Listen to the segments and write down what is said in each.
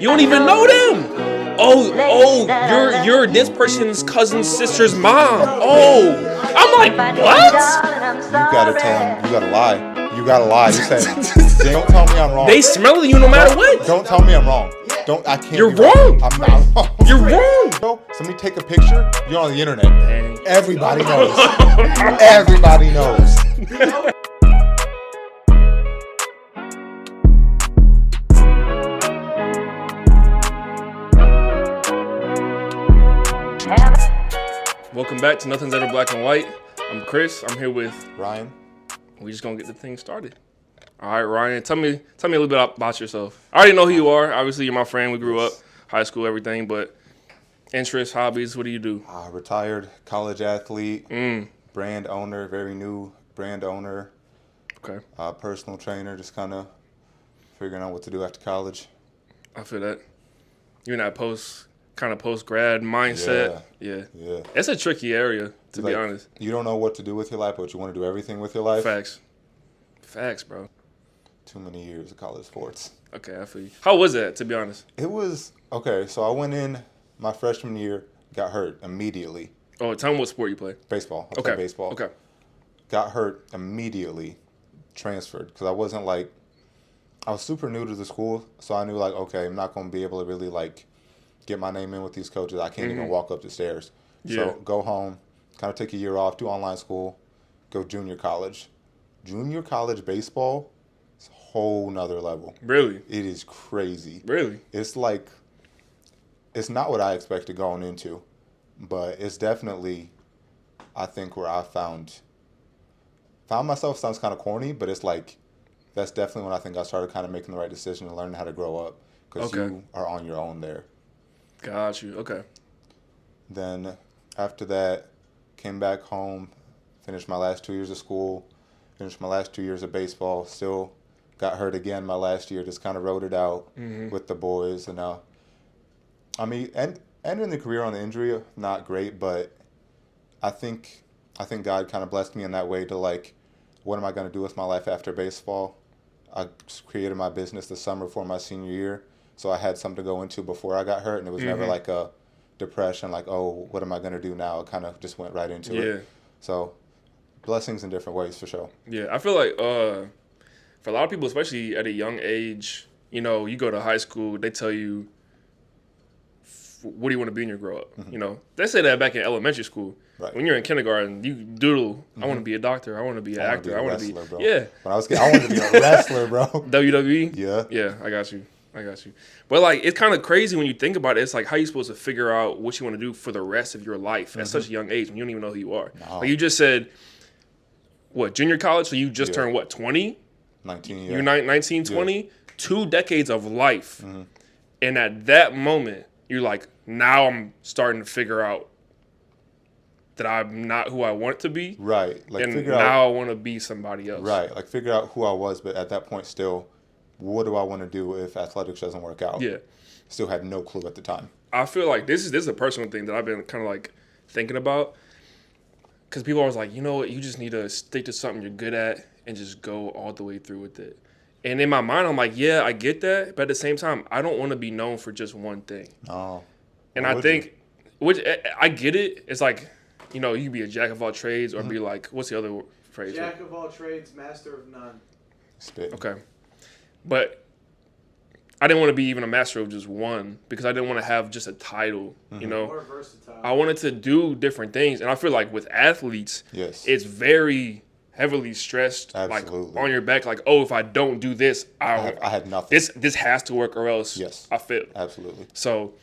You don't even know them. You're this person's cousin's sister's mom. Oh, I'm like, what? You gotta tell him. You gotta lie. You gotta lie. You say, don't tell me I'm wrong. They smell you no matter what. Don't tell me I'm wrong. I can't. You're be wrong. I'm not wrong. You're wrong. Bro, somebody take a picture. You're on the internet. Dang. Everybody knows. Everybody knows. Welcome back to Nothing's Ever Black and White. I'm Chris. I'm here with Ryan. We just gonna get the thing started. All right, Ryan. Tell me a little bit about yourself. I already know who you are. Obviously, you're my friend. We grew up, high school, everything. But interests, hobbies. What do you do? Retired college athlete. Brand owner. Very new brand owner. Okay. Personal trainer. Just kind of figuring out what to do after college. I feel that. You're in that post grad mindset. Yeah. It's a tricky area, to be honest. You don't know what to do with your life, but you want to do everything with your life. Facts, bro. Too many years of college sports. Okay, I feel you. How was that, to be honest? It was, okay, so I went in my freshman year, got hurt immediately. Oh, tell me what sport you play. Baseball. I played baseball. Okay. Got hurt immediately, transferred, because I was super new to the school, so I knew, okay, I'm not going to be able to really, get my name in with these coaches. I can't even walk up the stairs. Yeah. So go home, kind of take a year off, do online school, go junior college. Junior college baseball is a whole nother level. Really? It is crazy. Really? It's it's not what I expected going into, but it's definitely, I think, where I found myself. Sounds kind of corny, but it's that's definitely when I think I started kind of making the right decision and learning how to grow up, because you are on your own there. Got you. Okay. Then after that, came back home, finished my last 2 years of school, finished my last 2 years of baseball, still got hurt again my last year, just kind of rode it out with the boys. And ending the career on the injury, not great, but I think God kind of blessed me in that way to what am I going to do with my life after baseball? I created my business the summer before my senior year. So I had something to go into before I got hurt, and it was never a depression, oh, what am I going to do now? It kind of just went right into it. So blessings in different ways, for sure. Yeah, I feel like for a lot of people, especially at a young age, you go to high school, they tell you, what do you want to be when you grow up? They say that back in elementary school. Right. When you're in kindergarten, you doodle, I want to be a doctor, I want to be an actor, I want to be, bro. Yeah. When I was kidding, I wanted to be a wrestler, bro. WWE? Yeah. Yeah, I got you. But it's kind of crazy when you think about it. It's how you supposed to figure out what you want to do for the rest of your life at such a young age when you don't even know who you are. No. You just said, what, junior college? So you just turned, 20? 19, yeah. You're 19, 20? Yeah. 2 decades of life. And at that moment, you're now I'm starting to figure out that I'm not who I want to be. Right. And now I want to be somebody else. Right. Figure out who I was, but at that point still, what do I want to do if athletics doesn't work out? Yeah. Still had no clue at the time. I feel like this is a personal thing that I've been kind of thinking about. Because people are always you know what, you just need to stick to something you're good at and just go all the way through with it. And in my mind, I'm yeah, I get that. But at the same time, I don't want to be known for just one thing. Oh. And I think, which I get it. It's you can be a jack of all trades or be what's the other phrase? Jack of all trades, master of none. Spit. Okay. But I didn't want to be even a master of just one because I didn't want to have just a title, More versatile. I wanted to do different things. And I feel with athletes, it's very heavily stressed, Absolutely. on your back, if I don't do this, I had nothing. This has to work or else I fail. Absolutely. So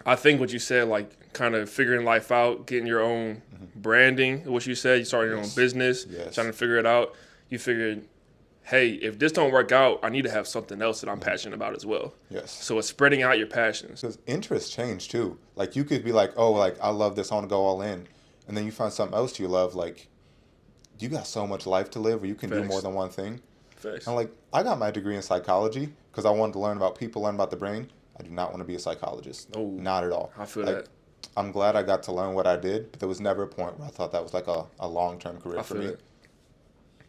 I think what you said, kind of figuring life out, getting your own branding, what you said, you started your own business, trying to figure it out. You figured, hey, if this don't work out, I need to have something else that I'm passionate about as well. Yes. So it's spreading out your passions. Because interests change too. You could be I love this, I want to go all in. And then you find something else you love, you got so much life to live where you can do more than one thing. Facts. And I got my degree in psychology because I wanted to learn about people, learn about the brain. I do not want to be a psychologist. No. Not at all. I feel that. I'm glad I got to learn what I did, but there was never a point where I thought that was a long-term career for me. That.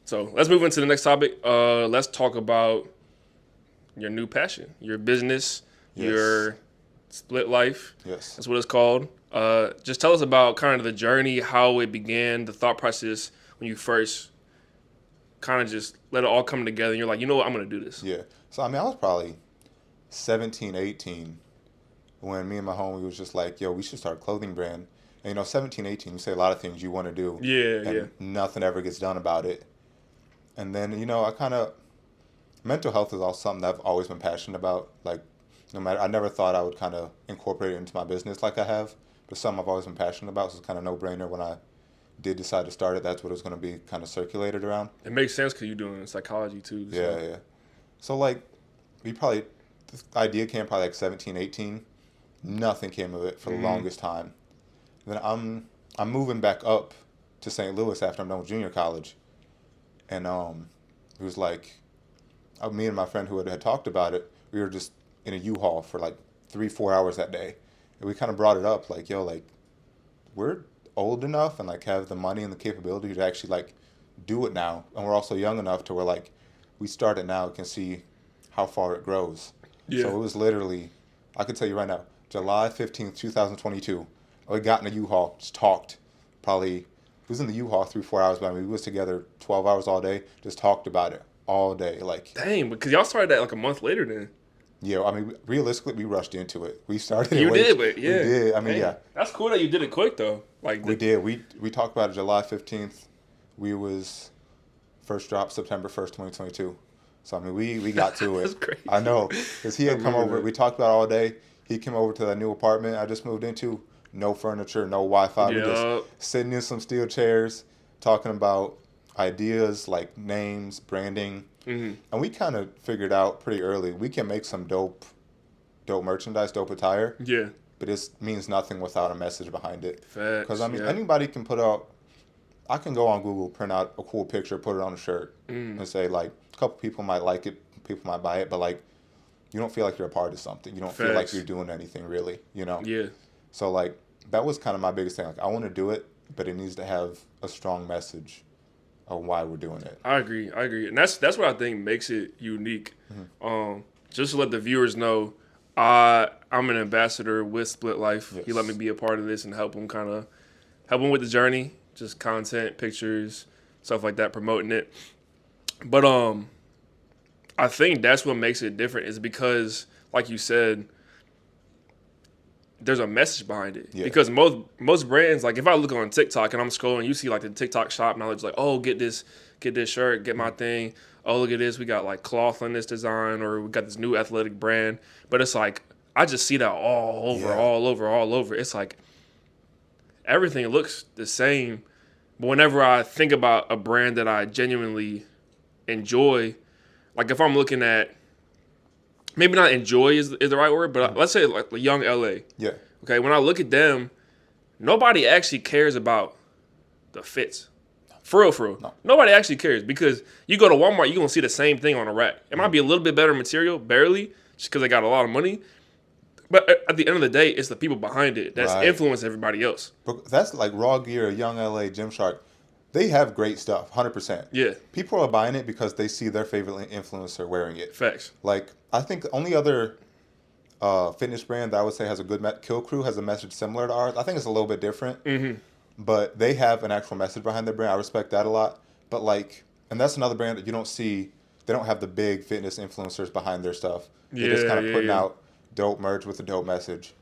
So let's move into the next topic. Let's talk about your new passion, your business. Yes. Your Split Life. Yes. That's what it's called. Just tell us about kind of the journey, how it began, the thought process when you first kind of just let it all come together and you're like, you know what, I'm going to do this. Yeah. So, I mean, I was probably 17, 18 when me and my homie was just like, yo, we should start a clothing brand. And, you know, 17, 18, you say a lot of things you want to do. Yeah, and yeah. nothing ever gets done about it. And then, you know, mental health is also something that I've always been passionate about. Like, no matter, I never thought I would kind of incorporate it into my business like I have, but something I've always been passionate about. So it's kind of no-brainer when I did decide to start it. That's what it's going to be kind of circulated around. It makes sense because you're doing psychology too. So. Yeah, yeah. So, like, the idea came probably like 17, 18. Nothing came of it for the longest time. Then I'm moving back up to St. Louis after I'm done with junior college. And it was like, me and my friend who had talked about it, we were just in a U-Haul for like 3-4 hours that day. And we kind of brought it up like, yo, like, we're old enough and like have the money and the capability to actually like do it now. And we're also young enough to where like we start it now and can see how far it grows. Yeah. So it was literally, I can tell you right now, July 15th, 2022. We got in a U-Haul, just talked. Probably, was in the U-Haul 3-4 hours, but I mean, we was together 12 hours all day, just talked about it all day. Like, Dang, because y'all started that like a month later then. yeah, I mean, realistically, we rushed into it. We started You it did, but yeah. We did. I mean, Dang. yeah. That's cool that you did it quick though. Like We did. We talked about it July 15th. We was first drop September 1st, 2022. So, I mean, we got to it. That's crazy. I know. Because he had come remember over. that. We talked about it all day. He came over to that new apartment I just moved into. No furniture, no Wi-Fi. We Yup. just sitting in some steel chairs, talking about ideas like names, branding. Mm-hmm. And we kind of figured out pretty early we can make some dope merchandise, dope attire. Yeah. But it means nothing without a message behind it. Facts. Because, I mean, yeah. anybody can put out, I can go on Google, print out a cool picture, put it on a shirt, and say, like, a couple people might like it, people might buy it, but, like, you don't feel like you're a part of something. You don't feel like Facts. you're doing anything, really, you know? Yeah. So, like, that was kind of my biggest thing. Like, I want to do it, but it needs to have a strong message of why we're doing it. I agree, and that's what I think makes it unique. Just to let the viewers know, I'm an ambassador with Split Life. Yes. He let me be a part of this and help him with the journey, just content, pictures, stuff like that, promoting it. But I think that's what makes it different is because, like you said, there's a message behind it. Yeah. Because most brands, like if I look on TikTok and I'm scrolling, you see like the TikTok shop knowledge, like, oh, get this shirt, get my thing. Oh, look at this, we got like cloth on this design, or we got this new athletic brand. But it's like I just see that all over. It's like everything looks the same. But whenever I think about a brand that I genuinely enjoy, like if I'm looking at, maybe not enjoy is the right word, but let's say like Young LA. Yeah. Okay, when I look at them, nobody actually cares about the fits. For real. No. Nobody actually cares because you go to Walmart, you're going to see the same thing on a rack. It might be a little bit better material, barely, just because they got a lot of money. But at the end of the day, it's the people behind it that's Right. influence everybody else. But that's like Raw Gear, Young LA, Gymshark. They have great stuff, 100%. Yeah, People are buying it because they see their favorite influencer wearing it. facts. Like, I think the only other fitness brand that I would say has a good Kill Crew has a message similar to ours. I think it's a little bit different, but they have an actual message behind their brand. I respect that a lot. But like, and that's another brand that you don't see. They don't have the big fitness influencers behind their stuff. They're just kind of putting out dope merch with a dope message.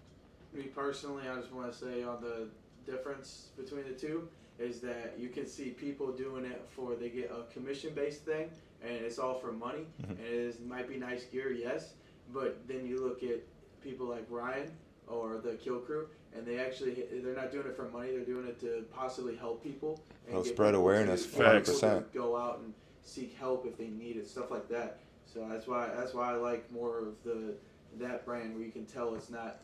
Me personally, I just want to say on the difference between the two is that you can see people doing it they get a commission-based thing, and it's all for money, and it might be nice gear, yes, but then you look at people like Ryan or the Kill Crew, and they're not doing it for money, they're doing it to possibly help people. And They'll get spread people awareness, to- get people 100%. to go out and seek help if they need it, stuff like that. So that's why I like more of that brand where you can tell it's not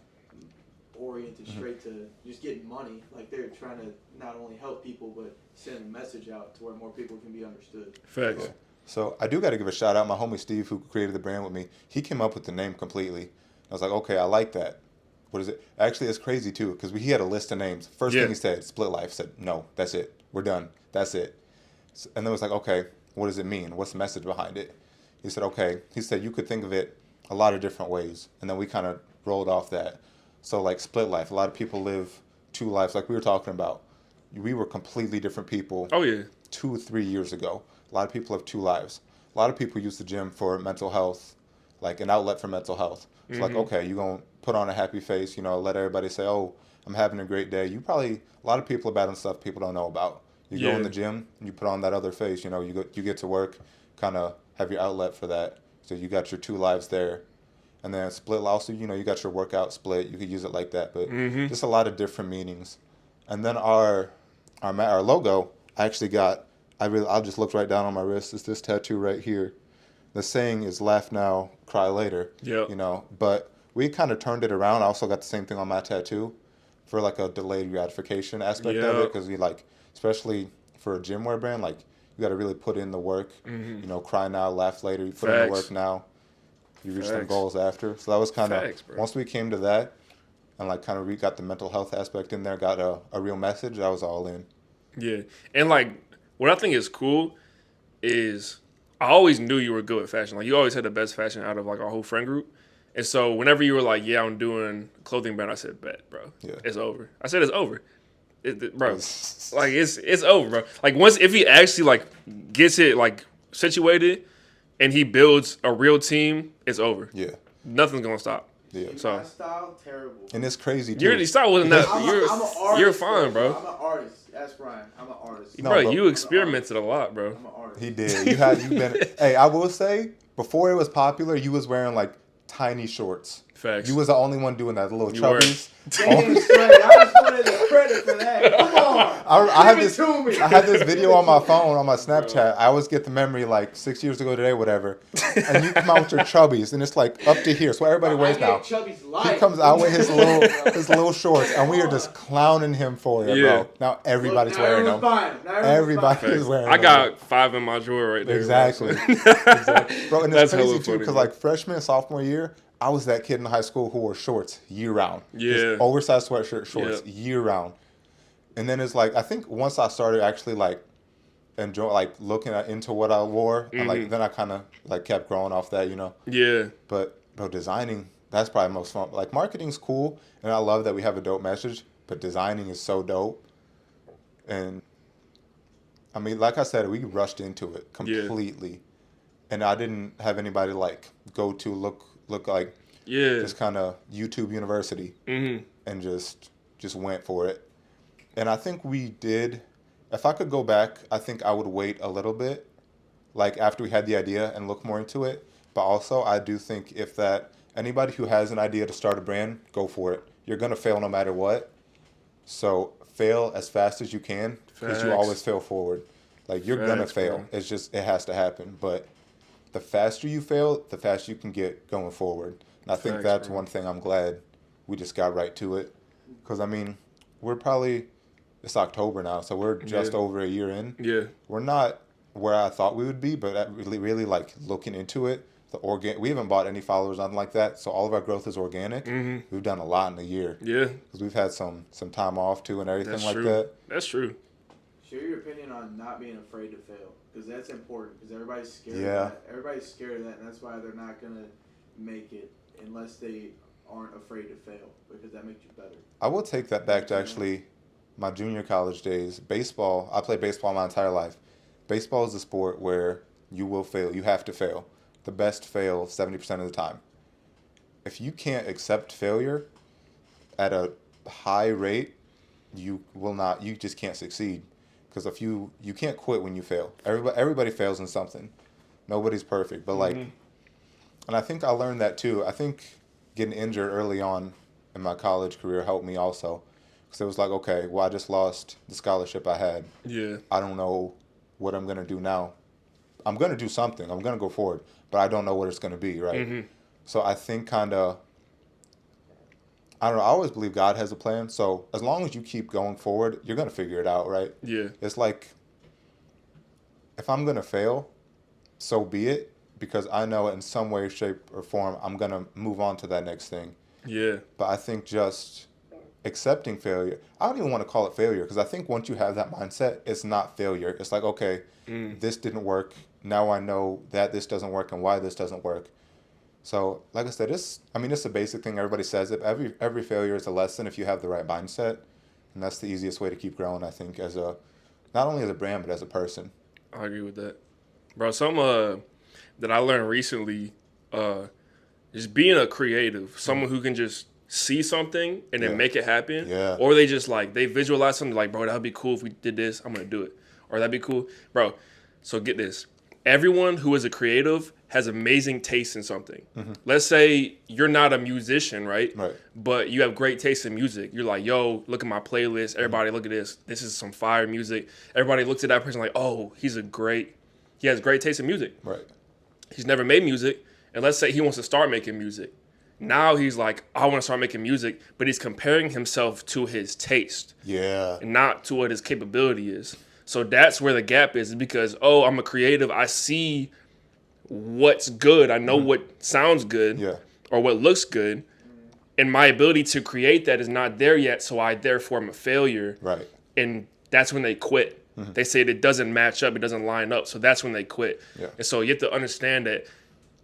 oriented straight to just getting money. Like they're trying to not only help people but send a message out to where more people can be understood. Facts. Yeah. So I do got to give a shout out. My homie Steve, who created the brand with me, he came up with the name completely. I was like, okay, I like that. What is it? Actually, it's crazy too because he had a list of names. First thing he said, Split Life. Said, no, that's it. We're done. That's it. And then it was like, okay, what does it mean? What's the message behind it? He said, okay. He said you could think of it a lot of different ways, and then we kind of rolled off that. So like split life, a lot of people live two lives, like we were talking about. We were completely different people Oh yeah. 2 or 3 years ago. A lot of people have two lives. A lot of people use the gym for mental health, like an outlet for mental health. It's like, okay, you're going to put on a happy face, let everybody say, oh, I'm having a great day. A lot of people are battling stuff people don't know about. You go in the gym, and you put on that other face, you get to work, kind of have your outlet for that. So you got your two lives there. And then split also, you got your workout split. You could use it like that, but just a lot of different meanings. And then our logo, I actually got, I just looked right down on my wrist. It's this tattoo right here. The saying is laugh now, cry later. Yep. But we kind of turned it around. I also got the same thing on my tattoo for like a delayed gratification aspect of it, because we especially for a gym wear brand, like you got to really put in the work. Cry now, laugh later. You put in the work now, you reach them goals after. So that was kind of, once we came to that and we got the mental health aspect in there, got a real message, I was all in. Yeah. And what I think is cool is I always knew you were good at fashion. Like you always had the best fashion out of our whole friend group. And so whenever you were like, yeah, I'm doing clothing brand, I said, bet, bro. Yeah. It's over. I said it's over. Bro. It's over, bro. Once if he actually gets it situated and he builds a real team, it's over. Yeah. Nothing's gonna stop. Yeah. So my style terrible. And it's crazy too. Your style wasn't that. I'm an artist, you're fine, bro. I'm an artist. Ask Ryan. I'm an artist. No, bro, you experimented a lot, bro. I'm an artist. He did. You've been. Hey, I will say, before it was popular, you was wearing tiny shorts. Facts. You was the only one doing that. The little chubbies. Damn straight. I just wanted the credit for that. Come on. I had this video on my phone, on my Snapchat. I always get the memory 6 years ago today, whatever. And you come out with your chubbies, and it's up to here. So everybody wears now. He comes out with his little shorts, and we are just clowning him for it, bro. Now everybody's wearing them. Everybody's wearing them. I got 5 in my drawer right there. Exactly. Bro, and it's crazy too, because freshman and sophomore year, I was that kid in high school who wore shorts year round. Yeah. Just oversized sweatshirt shorts year round. And then it's I think once I started actually enjoying looking into what I wore, and then I kind of kept growing off that, Yeah. But bro, designing, that's probably most fun. Marketing's cool, and I love that we have a dope message, but designing is so dope. And I mean, like I said, we rushed into it completely. And I didn't have anybody go to look just kind of YouTube University, and just went for it. And I think we did. If I could go back, I think I would wait a little bit, after we had the idea, and look more into it. But also, I do think anybody who has an idea to start a brand, go for it. You're gonna fail no matter what. So fail as fast as you can, because you always fail forward. You're gonna fail. Bro. It's just, it has to happen. But the faster you fail, the faster you can get going forward. And I think that's one thing I'm glad we just got right to it. Because, I mean, it's October now, so we're just over a year in. Yeah. We're not where I thought we would be, but really looking into it. We haven't bought any followers, nothing like that, so all of our growth is organic. We've done a lot in a year. Yeah. Because we've had some time off, too, and everything that. That's true. Share your opinion on not being afraid to fail, because that's important. Because everybody's scared of that. Everybody's scared of that, and that's why they're not gonna make it unless they aren't afraid to fail, because that makes you better. I will take that back to actually my junior college days. Baseball. I played baseball my entire life. Baseball is a sport where you will fail. You have to fail. The best fail 70% of the time. If you can't accept failure at a high rate, you just can't succeed. Because if you can't quit when you fail. Everybody fails in something. Nobody's perfect. But and I think I learned that too. I think getting injured early on in my college career helped me also. Because it was okay, well, I just lost the scholarship I had. Yeah. I don't know what I'm going to do now. I'm going to do something. I'm going to go forward. But I don't know what it's going to be, right? So I think I don't know, I always believe God has a plan. So as long as you keep going forward, you're going to figure it out, right? Yeah. It's if I'm going to fail, so be it. Because I know in some way, shape, or form, I'm going to move on to that next thing. Yeah. But I think just accepting failure, I don't even want to call it failure. Because I think once you have that mindset, it's not failure. It's okay, this didn't work. Now I know that this doesn't work and why this doesn't work. So, like I said, it's a basic thing. Everybody says it. Every failure is a lesson if you have the right mindset, and that's the easiest way to keep growing. I think not only as a brand but as a person. I agree with that, bro. Some that I learned recently, just being a creative, someone who can just see something and then make it happen, or they just like they visualize something like, bro, that'd be cool if we did this. I'm gonna do it, or that'd be cool, bro. So get this. Everyone who is a creative has amazing taste in something. Let's say you're not a musician, right? But you have great taste in music. You're like, yo, look at my playlist. Everybody look at this. This is some fire music. Everybody looks at that person like, oh, he has great taste in music. Right. He's never made music. And let's say he wants to start making music. Now he's like, I want to start making music, but he's comparing himself to his taste. Yeah. And not to what his capability is. So that's where the gap is because, oh, I'm a creative. I see what's good. I know what sounds good or what looks good. And my ability to create that is not there yet, so I therefore am a failure. Right. And that's when they quit. They say it doesn't match up, it doesn't line up. So that's when they quit. Yeah. And so you have to understand that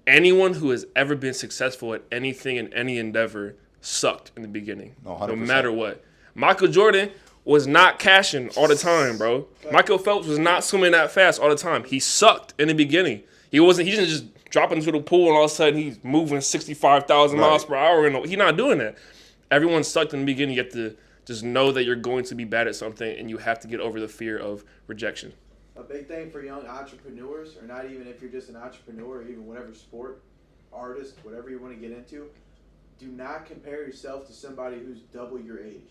anyone who has ever been successful at anything in any endeavor sucked in the beginning. No matter what. Michael Jordan was not cashing all the time, bro. Michael Phelps was not swimming that fast all the time. He sucked in the beginning. He didn't just drop into the pool and all of a sudden he's moving 65,000 miles per hour. He's not doing that. Everyone sucked in the beginning. You have to just know that you're going to be bad at something and you have to get over the fear of rejection. A big thing for young entrepreneurs, or not even if you're just an entrepreneur or even whatever sport, artist, whatever you want to get into, do not compare yourself to somebody who's double your age.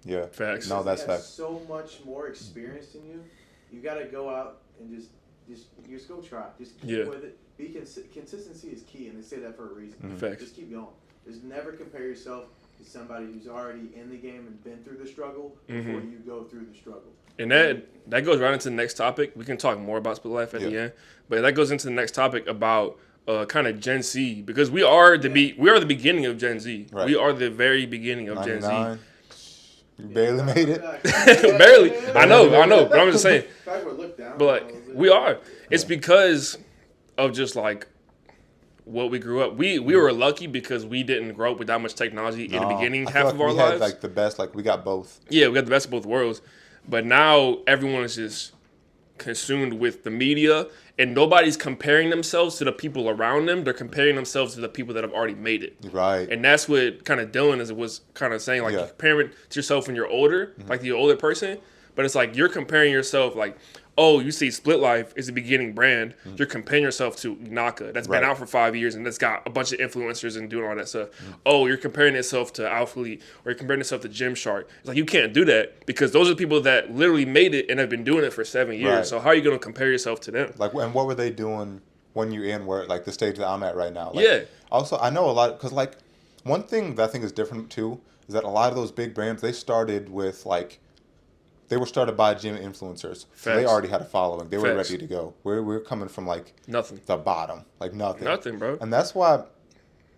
Yeah. Facts. No, that's facts. So much more experience than you. You got to go out and just go try. Just keep with it. Consistency is key, and they say that for a reason. Facts. Just keep going. Just never compare yourself to somebody who's already in the game and been through the struggle before you go through the struggle. And that goes right into the next topic. We can talk more about Splitlife at the end, but that goes into the next topic about kind of Gen Z, because we are the beginning of Gen Z. Right. We are the very beginning of 99. Gen Z. You barely made it. Barely. I know. But I'm just saying. But we are. It's because of just like what we grew up. We were lucky because we didn't grow up with that much technology in the beginning half of our lives. We had like the best. Like we got both. Yeah, we got the best of both worlds. But now everyone is just consumed with the media, and nobody's comparing themselves to the people around them. They're comparing themselves to the people that have already made it. Right. And that's what kind of Dylan was kind of saying, like, comparing to yourself when you're older, like the older person. But it's like you're comparing yourself, like, oh, you see Splitlife is a beginning brand. You're comparing yourself to Naka that's been out for 5 years and that's got a bunch of influencers and doing all that stuff. Oh, you're comparing yourself to Alphalete, or you're comparing yourself to Gymshark. It's like you can't do that because those are the people that literally made it and have been doing it for 7 years. Right. So how are you going to compare yourself to them? Like, and what were they doing when you're in like the stage that I'm at right now? Like, also, I know a lot because like one thing that I think is different too is that a lot of those big brands, they started with like. They were started by gym influencers. So they already had a following. They were ready to go. We're coming from like nothing, the bottom, like nothing. Nothing, bro. And that's why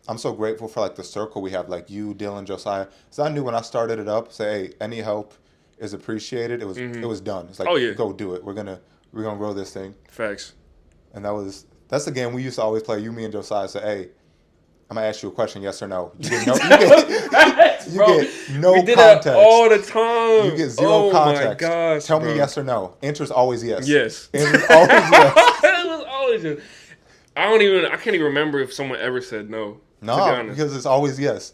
I'm so grateful for like the circle we have, like you, Dylan, Josiah. Because I knew when I started it up, say, hey, any help is appreciated. It was done. It's like, go do it. We're gonna grow this thing. Facts. And that's the game we used to always play. You, me, and Josiah say, hey, I'm gonna ask you a question, yes or no. You get no. Get no we did context. That all the time. You get zero context. My gosh, Tell me yes or no. Answer is always yes. Yes. Answer is always yes. It was always yes. I can't even remember if someone ever said no. No, because it's always yes.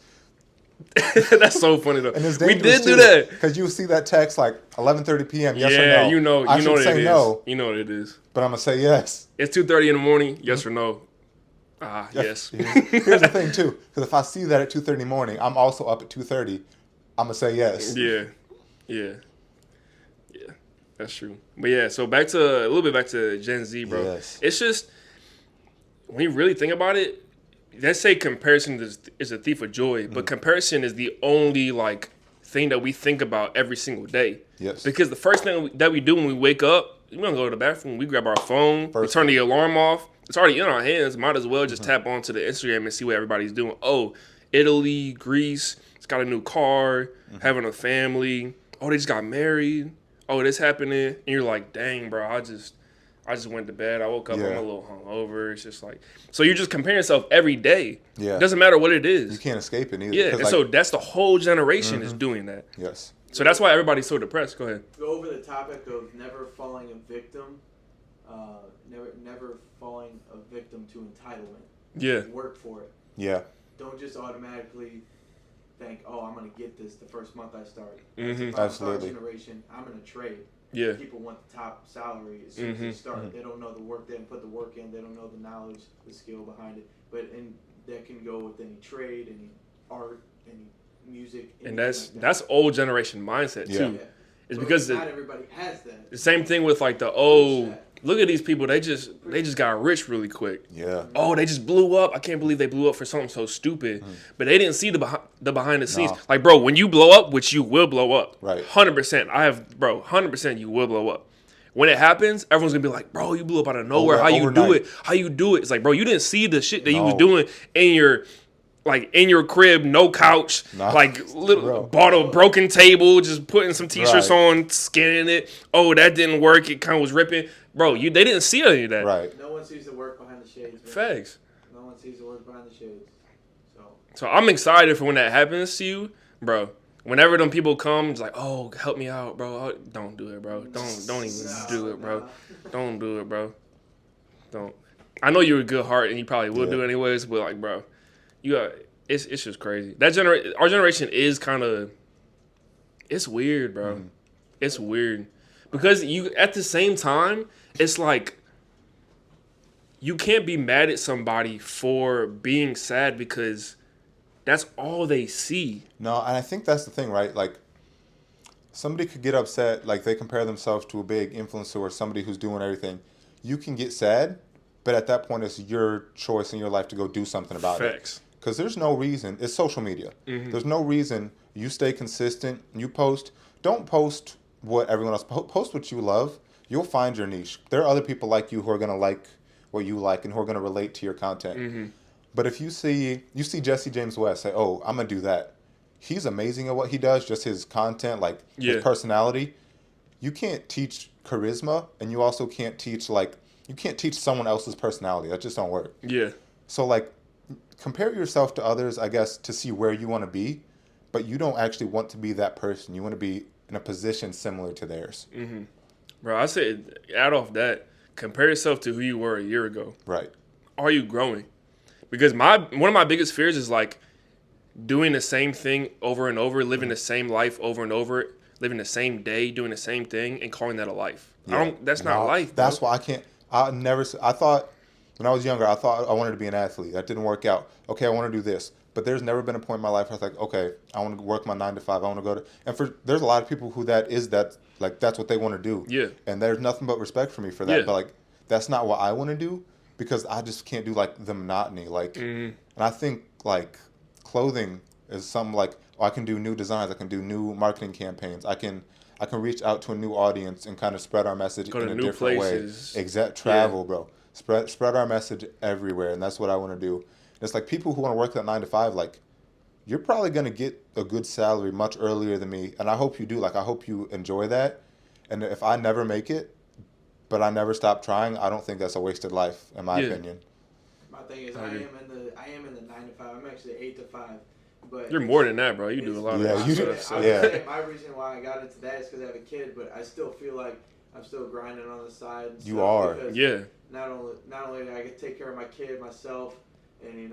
That's so funny though. And we did do that because you see that text like 11:30 p.m. Yes or no. Yeah, you know what it is. No. You know what it is. But I'm gonna say yes. It's 2:30 in the morning. Yes or no. Yes. Here's the thing too, because if I see that at 2:30 in the morning, I'm also up at 2:30. I'm gonna say yes. Yeah. That's true. But yeah, so a little bit back to Gen Z, bro. Yes. It's just when you really think about it, let's say comparison is a thief of joy, but comparison is the only like thing that we think about every single day. Yes. Because the first thing that we do when we wake up, we don't go to the bathroom. We grab our phone. We turn the alarm off. It's already in our hands. Might as well just tap onto the Instagram and see what everybody's doing. Oh, Italy, Greece, it's got a new car, having a family. Oh, they just got married. Oh, this happening. And you're like, dang, bro, I just went to bed. I woke up, Yeah. I'm a little hungover. It's just like, so you're just comparing yourself every day. Yeah. It doesn't matter what it is. You can't escape it either. Yeah, 'Cause, and like, so that's the whole generation is doing that. yes. So that's why everybody's so depressed. Go ahead. Go over the topic of never falling a victim, never falling a victim to entitlement. Yeah. Work for it. Yeah. Don't just automatically think, oh, I'm going to get this the first month I start. Mm-hmm. If I'm Absolutely. Our generation, I'm going to trade. Yeah. People want the top salary as soon as they start. They don't know the work. They didn't put the work in. They don't know the knowledge, the skill behind it. And that can go with any trade, any art, any music. And that's old generation mindset too. Yeah. Yeah. It's But because not everybody has that. the same thing with like the look at these people. They just got rich really quick. Yeah. Oh, they just blew up. I can't believe they blew up for something so stupid. But they didn't see the behind the scenes. No. Like, bro, when you blow up, which you will blow up. Right. 100%. 100% you will blow up. When it happens, everyone's gonna be like, bro, you blew up out of nowhere. How you do it? How you do it? It's like, bro, you didn't see the shit that you was doing in your crib, no couch, bought a broken table, just putting some t-shirts on, scanning it. Oh, that didn't work. It kind of was ripping. Bro, they didn't see any of that. Right. No one sees the work behind the shades. Man. Facts. No one sees the work behind the shades. So I'm excited for when that happens to you, bro. Whenever them people come, it's like, oh, help me out, bro. Oh, don't do it, bro. Don't even do it, bro. Don't do it, bro. Don't. I know you're a good heart and you probably will do it anyways, but like, bro, it's just crazy. Our generation is kind of, it's weird, bro. Mm-hmm. It's weird because at the same time, it's like you can't be mad at somebody for being sad because that's all they see. No, and I think that's the thing, right? Like, somebody could get upset, like they compare themselves to a big influencer or somebody who's doing everything. You can get sad, but at that point, it's your choice in your life to go do something about Facts. it. Because there's no reason. It's social media. Mm-hmm. There's no reason you stay consistent. You post. Don't post what everyone else post what you love. You'll find your niche. There are other people like you who are gonna like what you like and who are gonna relate to your content. Mm-hmm. But if you see Jesse James West say, "Oh, I'm gonna do that," he's amazing at what he does. Just his content, like his personality. You can't teach charisma, and you also can't teach you can't teach someone else's personality. That just don't work. Yeah. So compare yourself to others, I guess, to see where you want to be, but you don't actually want to be that person. You want to be in a position similar to theirs. Mm-hmm. Bro, I said, add off that, compare yourself to who you were a year ago. Right. Are you growing? Because one of my biggest fears is doing the same thing over and over, living the same life over and over, living the same day, doing the same thing, and calling that a life. Yeah. That's not life, bro. That's why I can't. I thought when I was younger, I thought I wanted to be an athlete. That didn't work out. Okay, I want to do this. But there's never been a point in my life where I was like, okay, I want to work my 9 to 5. I want to go to, and there's a lot of people who that's what they want to do. Yeah. And there's nothing but respect for me for that. Yeah. But that's not what I want to do because I just can't do the monotony. And I think clothing is something I can do new designs. I can do new marketing campaigns. I can reach out to a new audience and kind of spread our message in a different way. Travel, bro. Spread our message everywhere, and that's what I want to do. It's people who want to work that 9 to 5, you're probably going to get a good salary much earlier than me, and I hope you do. I hope you enjoy that. And if I never make it, but I never stop trying, I don't think that's a wasted life, in my opinion. My thing is, I am in the 9 to 5. I'm actually 8 to 5. But you're more than that, bro. You do a lot of stuff. So. My reason why I got into that is because I have a kid, but I still feel like I'm still grinding on the side. And you are. Yeah. Not only I can take care of my kid, myself, and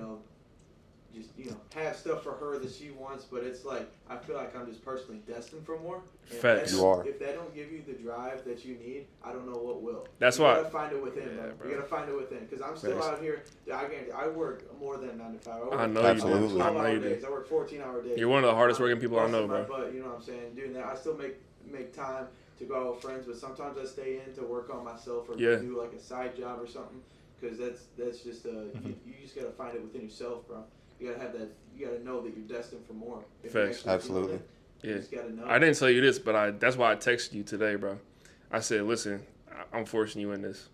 just have stuff for her that she wants, but it's I feel like I'm just personally destined for more. Facts. You are. If that don't give you the drive that you need, I don't know what will. That's why. You gotta find it within, bro. You gotta find it within, because I'm still out here. I work more than 9 to 5. I know absolutely. You do. 12-hour days. I work 14-hour days. You're one of the hardest working people I know, bro. But you know what I'm saying? Doing that, I still make time to go out with friends, but sometimes I stay in to work on myself or do a side job or something, because that's just you just gotta find it within yourself, bro. You gotta have that. You gotta know that you're destined for more. Facts. Absolutely. You just gotta know. I didn't tell you this, but that's why I texted you today, bro. I said, listen, I'm forcing you in this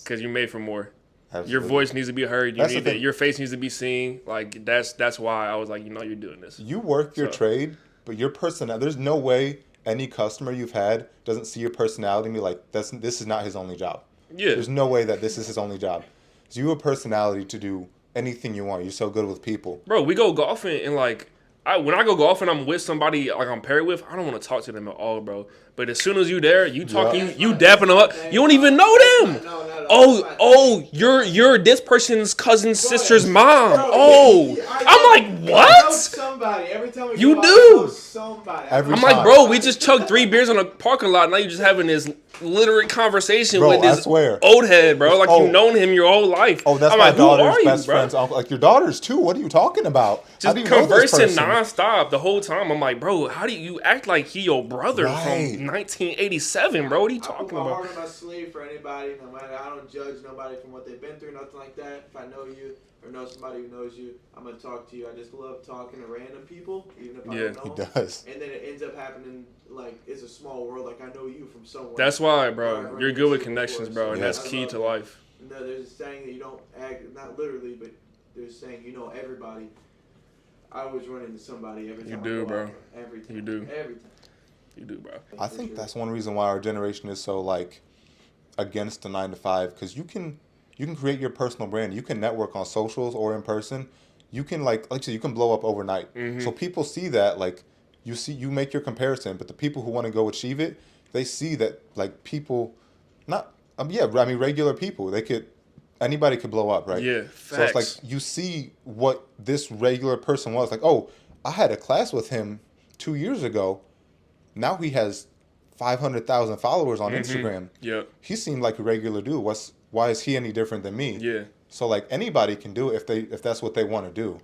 because you're made for more. Absolutely. Your voice needs to be heard. Your face needs to be seen. That's why I was like, you're doing this. You work your trade, but your personality. There's no way any customer you've had doesn't see your personality and be like, this is not his only job. Yeah. There's no way that this is his only job. So you have a personality to do anything you want. You're so good with people. Bro, we go golfing and like, when I go golfing, I'm with somebody like I'm paired with. I don't want to talk to them at all, bro. But as soon as you there, you talking, you dapping them up. You don't even know them. Oh, you're this person's cousin's sister's mom. Oh, I'm like, what? Somebody every time we You go out, do. I know somebody. Every I'm time. like, bro, we just chugged 3 beers in a parking lot. Now you just having this literate conversation Bro, with I this swear. old head, bro. Like you've known him your whole life. Oh, that's I'm my like, who daughter's are you, best bro? friend's uncle. Like your daughter's too. What are you talking about? How Just do you know this conversing person? nonstop the whole time. I'm like, bro, how do you act like he your brother Right. from 1987, bro? What are you I talking put my about? heart on my sleeve for anybody. No matter, I don't judge nobody from what they've been through, nothing like that. If I know you or know somebody who knows you, I'm gonna talk to you. I just love talking to random people, even if I don't know He them. does. And then it ends up happening like it's a small world. Like I know you from somewhere. That's why, I've bro. run You're into good with you connections, before, bro, and so that's I key love to that. life. No, there's a saying that you don't act, not literally, but there's a saying you know everybody. I always run into somebody every time. You I do, go bro. out. Every time. You do. Every time. You do, bro. I think that's one reason why our generation is so like against the 9 to 5, because you can create your personal brand. You can network on socials or in person. You can like you said, you can blow up overnight. So people see that, like you make your comparison, but the people who want to go achieve it, they see that like people, not regular people, anybody could blow up, right? Yeah, So it's facts. like you see what this regular person was like. Oh, I had a class with him 2 years ago. Now he has 500,000 followers on Instagram. Yeah. He seemed like a regular dude. Why is he any different than me? Yeah. So like anybody can do it if that's what they want to do.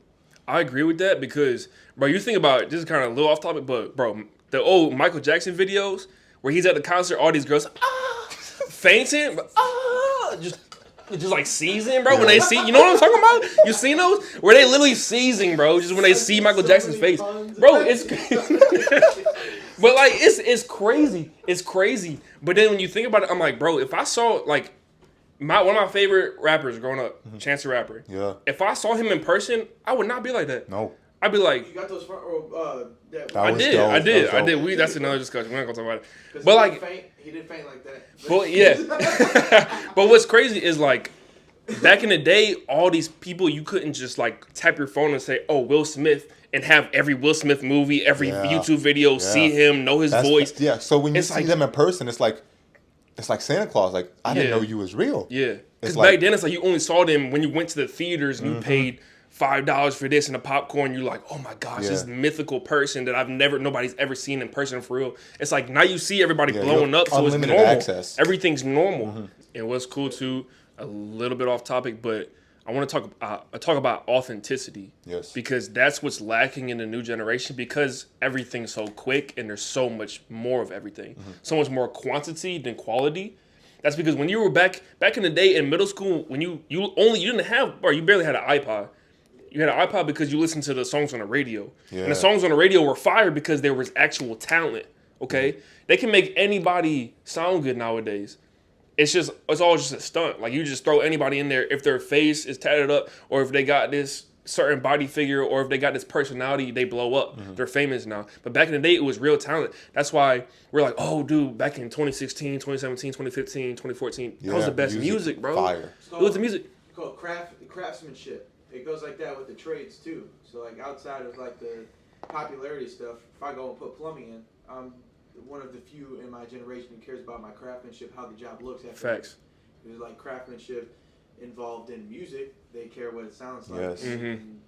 I agree with that because, bro, you think about it, this is kind of a little off topic, but, bro, the old Michael Jackson videos where he's at the concert, all these girls, fainting, just like seizing, bro, when they see, you know what I'm talking about? You seen those? Where they literally seizing, bro, just when they see Michael Jackson's face. Bro, it's but like, it's crazy. It's crazy. But then when you think about it, I'm like, bro, if I saw, like, one of my favorite rappers growing up, Chance the Rapper. Yeah. If I saw him in person, I would not be like that. No. I'd be like, You got those front row. I was did. dope. That's another discussion. We're not gonna talk about it. But he like, didn't faint. He didn't faint like that. but yeah. But what's crazy is like, back in the day, all these people you couldn't just like tap your phone and say, "Oh, Will Smith," and have every Will Smith movie, every YouTube video, see him, know his voice. Yeah. So when you It's see like- them in person, it's like Santa Claus. Like I didn't Yeah. know you was real. Yeah, because It's like- back then it's like you only saw them when you went to the theaters and you paid $5 for this and the popcorn. You're like, oh my gosh, this mythical person that nobody's ever seen in person for real. It's like now you see everybody blowing you have up, so it's unlimited normal. access. Everything's normal. And what's cool too, a little bit off topic, but I want to talk about authenticity. Yes. Because that's what's lacking in the new generation because everything's so quick and there's so much more of everything. So much more quantity than quality. That's because when you were back in the day in middle school, when you didn't have, or you barely had an iPod. You had an iPod because you listened to the songs on the radio. Yeah. And the songs on the radio were fire because there was actual talent. Okay? They can make anybody sound good nowadays. It's all just a stunt. Like you just throw anybody in there if their face is tatted up or if they got this certain body figure or if they got this personality, they blow up. They're famous now. But back in the day, it was real talent. That's why we're like, oh, dude, back in 2016, 2017, 2015, 2014, that was the best music, bro. Fire. It was the music. It's called craftsmanship. It goes like that with the trades too. So like outside of like the popularity stuff, if I go and put plumbing in, I'm one of the few in my generation who cares about my craftsmanship, how the job looks. Facts. There's like craftsmanship involved in music. They care what it sounds like. Yes. And,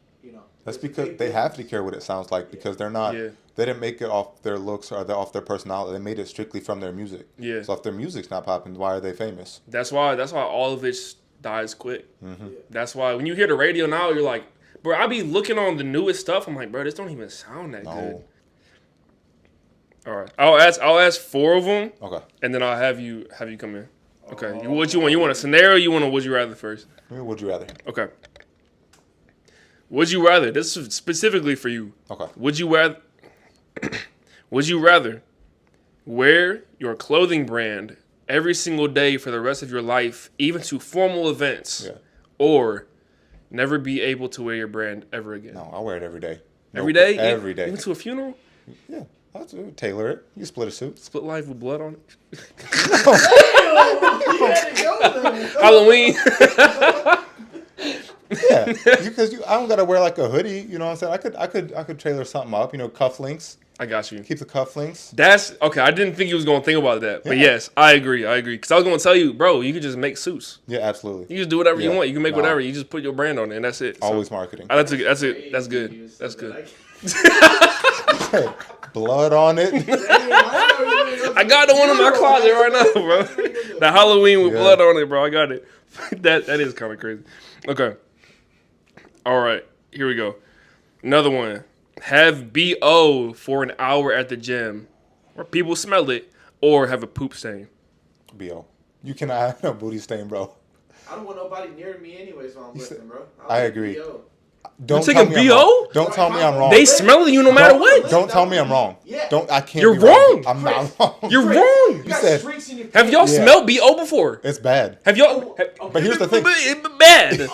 That's there's a because big they have to difference. care what it sounds like because they're not. Yeah. They didn't make it off their looks or off their personality. They made it strictly from their music. Yeah. So if their music's not popping, why are they famous? That's why all of it dies quick. That's why when you hear the radio now, you're like, bro, I be looking on the newest stuff. I'm like, bro, this don't even sound that good. All right, I'll ask 4 of them. Okay. And then I'll have you come in. Okay. What you want? You want a scenario? Or you want a would you rather first? Would you rather? Okay. Would you rather? This is specifically for you. Okay. Would you rather? Would you rather wear your clothing brand every single day for the rest of your life, even to formal events, or never be able to wear your brand ever again? No, I wear it every day. Every day? Every day. Even to a funeral? Yeah. I'll tailor it. You split a suit. Split life with blood on it. You had to go there. Halloween. Yeah, because I don't gotta wear like a hoodie. You know what I'm saying? I could tailor something up. You know, cufflinks. I got you. Keep the cufflinks. That's okay. I didn't think you was gonna think about that, but Yeah. yes, I agree. Because I was gonna tell you, bro, you could just make suits. Yeah, absolutely. You just do whatever you Yeah. want. You can make No. whatever. You just put your brand on it, and that's it. So, Always marketing. that's it. That's good. That's good. Blood on it. I got the one in my closet right now, bro. The Halloween with blood on it, bro. I got it. that is kind of crazy. Okay. All right. Here we go. Another one. Have BO for an hour at the gym, where people smell it, or have a poop stain. BO. You cannot have no booty stain, bro. I don't want nobody near me anyways while I'm lifting, bro. I agree. BO. Don't You tell take a me I'm BO? wrong. Don't tell me I'm wrong. They smell you no matter what. Don't tell me I'm wrong. Yeah. I can't. You're be wrong. wrong. I'm not wrong. You're Frick, wrong. You got said- streaks in your Have y'all Yeah. smelled BO before? It's bad. Have y'all? But here's the thing. Bad.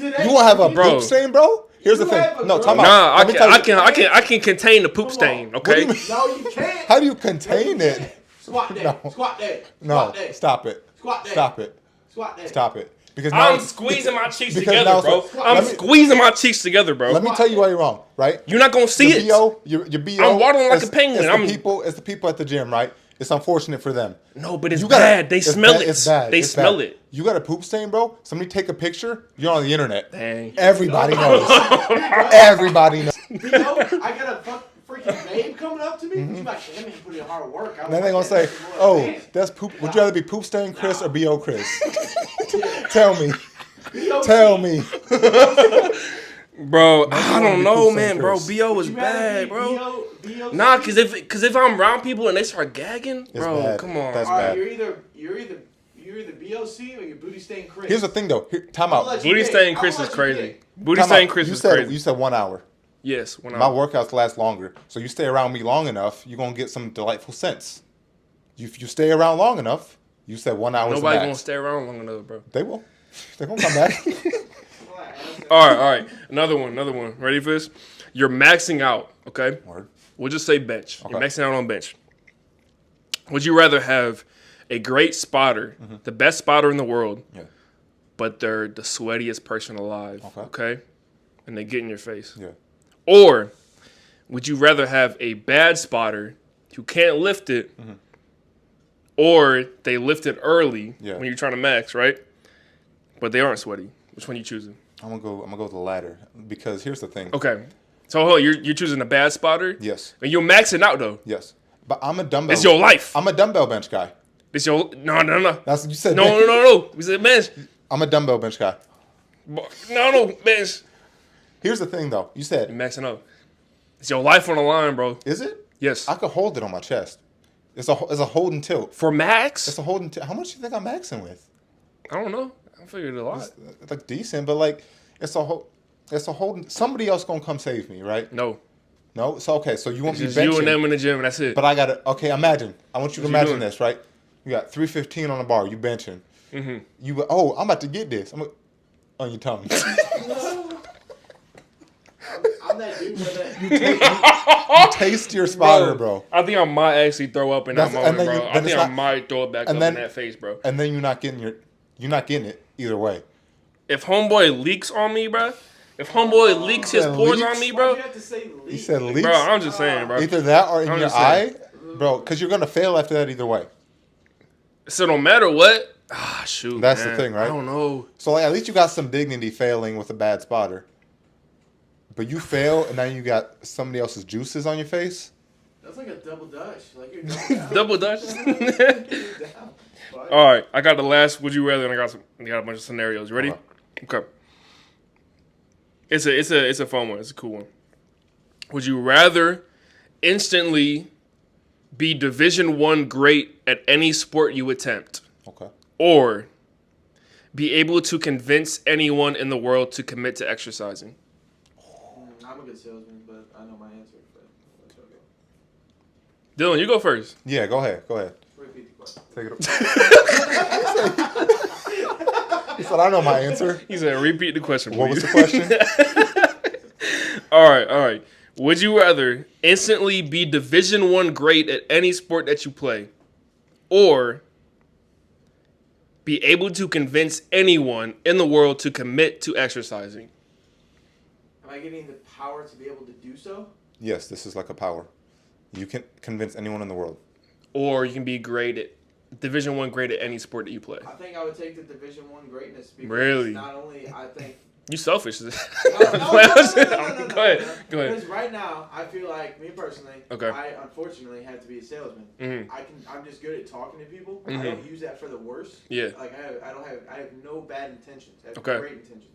You won't have a Bro. poop stain, bro? Here's the You thing. have a No, girl. time out. Nah, Let me tell you- I can contain the poop stain. What do Okay. you mean? No, you can't. How do you contain it? Squat that. No. Squat that. No, Squat that. stop it. Squat that. Stop it. Squat that. Stop it. Because now I'm squeezing my cheeks because together, now- bro. let I'm me- squeezing my cheeks together, bro. Let me tell you why you're wrong, right? You're not gonna see Your it. BO, your BO. I'm waddling like a is- penguin. It's the people at the gym, right? It's unfortunate for them. No, but it's You gotta- bad. They it's smell bad- it. It's bad. They It's smell bad. it. You got a poop stain, bro? Somebody take a picture. You're on the internet. Dang. Everybody knows. Everybody knows. BO, I got a freaking babe coming up to me. She's like, damn, you put in hard work. And then they're gonna say, "Oh, that's poop." Would you rather be poop stain Chris or BO Chris? Tell me. Tell me. Bro, I wanna don't be know, poop man, stain bro. Chris. BO is bad, bro. Nah, cause if I'm around people and they start gagging, bro, bad. come on. That's All right, bad. you're either BOC or you're booty stain Chris. Here's the thing, though. Time I'll out. let you Booty pick. stain I'll Chris let is you crazy. pick. Booty Time stain out. Chris You is said crazy. you said 1 hour. Yes, when My workouts last longer, so you stay around me long enough, you're gonna get some delightful scents. If you stay around long enough, you said 1 hour. nobody max. gonna stay around long enough, bro. They will. They're gonna come back. All right. Another one. Ready for this? You're maxing out, okay? Word. We'll just say bench. You're Okay. maxing out on bench. Would you rather have a great spotter, the best spotter in the world, Yeah. but they're the sweatiest person alive, okay? And they get in your face? Yeah. Or would you rather have a bad spotter who can't lift it, or they lift it early when you're trying to max, right? But they aren't sweaty. Which one are you choosing? I'm gonna go with the latter because here's the thing. Okay. So hold on, you're choosing a bad spotter? Yes. And you're maxing out though. Yes. But I'm a dumbbell. It's your life. I'm a dumbbell bench guy. It's your no. That's what you said. No. We said bench. I'm a dumbbell bench guy. No, bench. Here's the thing, though. You said, You're maxing out. It's your life on the line, bro. is it? Yes. I could hold it on my chest. It's a hold and tilt. For max? It's a hold and tilt. How much do you think I'm maxing with? I don't know. I figured a lot. It's like decent, but like it's a hold. It's a hold. Somebody else gonna come save me, right? No. No. So okay. So you won't It's be just benching. you and them in the gym, and that's it. But I gotta. Okay. Imagine. I want you to What you imagine doing? this, right? You got 315 on the bar. You benching. You. Oh, I'm about to get this. On your tongue. I'm that dude with that. You taste your spotter, bro. I think I might actually throw up in that That's- and moment, then bro. you- I then think it's I not- might throw it back up and then- in that face, bro. And then you're not getting it either way. If homeboy leaks on me, bro. If homeboy leaks his Yeah, pores leaks? on me, Why'd bro. you have to say You leak? said leaks. Bro, I'm just saying, bro. Either that or in I'm your just saying. eye, bro. Because you're gonna fail after that either way. So no matter what, shoot. That's the man. thing, right? I don't know. So like, at least you got some dignity failing with a bad spotter. But you fail, and now you got somebody else's juices on your face. That's like a double dutch. Like you're down. Double Dutch. You're down. But All right, I got the last would you rather, and I got a bunch of scenarios. You ready? Okay. It's a fun one. It's a cool one. Would you rather instantly be Division I great at any sport you attempt, Okay. or be able to convince anyone in the world to commit to exercising? I'm a good salesman, but I know my answer. But I'll let you go. Dylan, you go first. Yeah, go ahead. Go ahead. Repeat the question. Take it. He said, I know my answer. He said, repeat the question, please. What was the question? All right. Would you rather instantly be Division I great at any sport that you play, or be able to convince anyone in the world to commit to exercising? Am I getting the power to be able to do so? Yes, this is like a power. You can convince anyone in the world. Or you can be great at Division I great at any sport that you play. I think I would take the Division I greatness because Really? not only I think. You selfish. No. Go ahead. Because right now, I feel like me personally, Okay. I unfortunately had to be a salesman. Mm-hmm. I'm just good at talking to people. Mm-hmm. I don't use that for the worst. Yeah. Like I have no bad intentions. I have Okay. great intentions.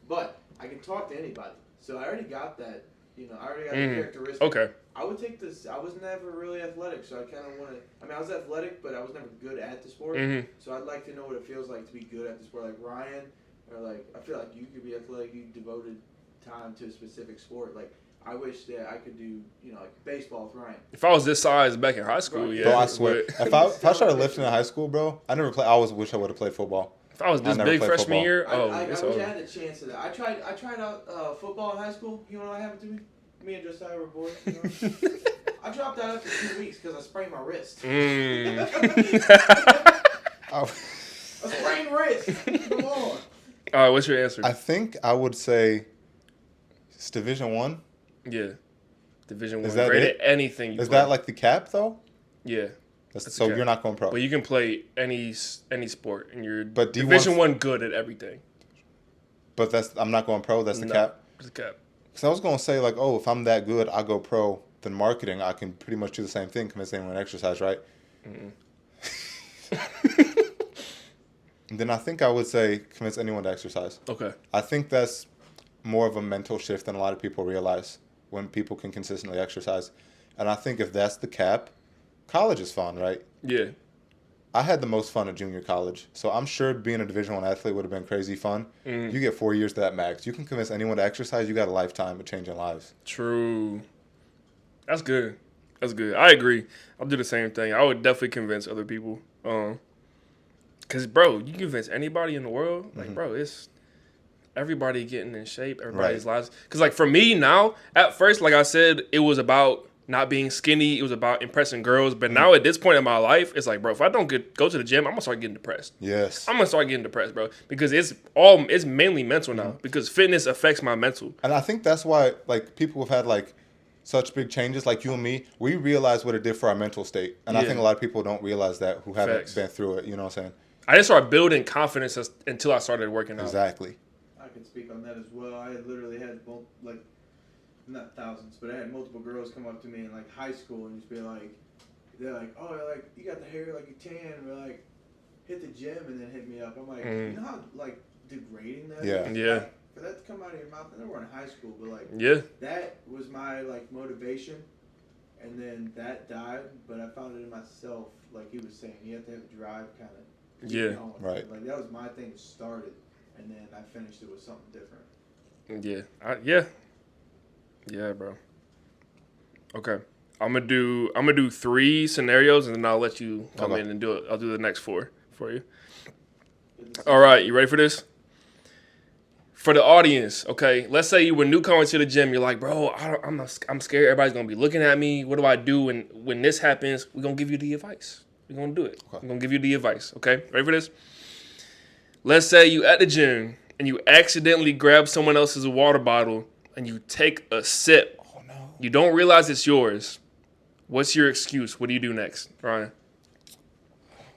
But I can talk to anybody. So I already got that. I already got Mm-hmm. the characteristic. Okay. I would take this. I was never really athletic, so I kind of want to. I mean, I was athletic, but I was never good at the sport. Mm-hmm. So I'd like to know what it feels like to be good at the sport, like Ryan, or like I feel like you could be athletic. You devoted time to a specific sport. Like I wish that I could do, like baseball with Ryan. If I was this size back in high school, Bro, yeah. Bro, I swear. But If I started lifting in high school, bro, I never played. I always wish I would have played football. if I was this never big played freshman football. year, I it's wish over. I had the chance of that. I tried out football in high school. You know what happened to me? Me and Josiah were boys. I dropped out after 2 weeks because I sprained my wrist. I, A sprained wrist. Come on. All right, what's your answer? I think I would say it's Division I. Yeah. Division I. Is that Great it? at anything you Is play. that like the cap though? Yeah. So okay. you're not going pro. But you can play any sport, and you're But do you Division want- I good at everything. But I'm not going pro. That's the cap. It's a cap. Because I was going to say like, oh, if I'm that good, I go pro. Then marketing, I can pretty much do the same thing. Convince anyone to exercise, right? And then I think I would say convince anyone to exercise. Okay. I think that's more of a mental shift than a lot of people realize when people can consistently exercise. And I think if that's the cap, college is fun, right? Yeah. I had the most fun at junior college, so I'm sure being a Division I athlete would have been crazy fun. Mm. You get 4 years to that max. You can convince anyone to exercise. You got a lifetime of changing lives. True. That's good. That's good. I agree. I'll do the same thing. I would definitely convince other people. Cause bro, you convince anybody in the world, like bro, it's everybody getting in shape, everybody's lives. Cause like for me now, at first, like I said, it was about not being skinny. It was about impressing girls. But now at this point in my life, it's like, bro, if I don't go to the gym, I'm gonna start getting depressed. Yes. I'm gonna start getting depressed, bro, because it's mainly mental now. Because fitness affects my mental. And I think that's why like people have had like such big changes, like you and me. We realize what it did for our mental state, and I Yeah. think a lot of people don't realize that who haven't Facts. been through it. You know what I'm saying? I just started building confidence until I started working out. Exactly. I can speak on that as well. I had literally had not thousands, but I had multiple girls come up to me in like high school and just be like, they're like, oh, like you got the hair like you tan, or like hit the gym and then hit me up. I'm like, you know how like degrading that Yeah. is? Yeah. Like, for that to come out of your mouth, I never were in high school, but like Yeah. that was my like motivation, and then that died. But I found it in myself, like he was saying, you have to have a drive, kind of. Yeah. Right. Like that was my thing to start it, and then I finished it with something different. Yeah. Yeah, bro. Okay. I'm gonna do 3 scenarios and then I'll let you come Okay. in and do it. I'll do the next 4 for you. All right, you ready for this? For the audience, okay. Let's say you were newcomer to the gym. You're like, bro, I'm scared. Everybody's gonna be looking at me. What do I do? And when this happens, we're gonna give you the advice. We're gonna do it. Okay. We're gonna give you the advice. Okay, ready for this? Let's say you at the gym and you accidentally grab someone else's water bottle and you take a sip. Oh no. You don't realize it's yours. What's your excuse? What do you do next, Ryan?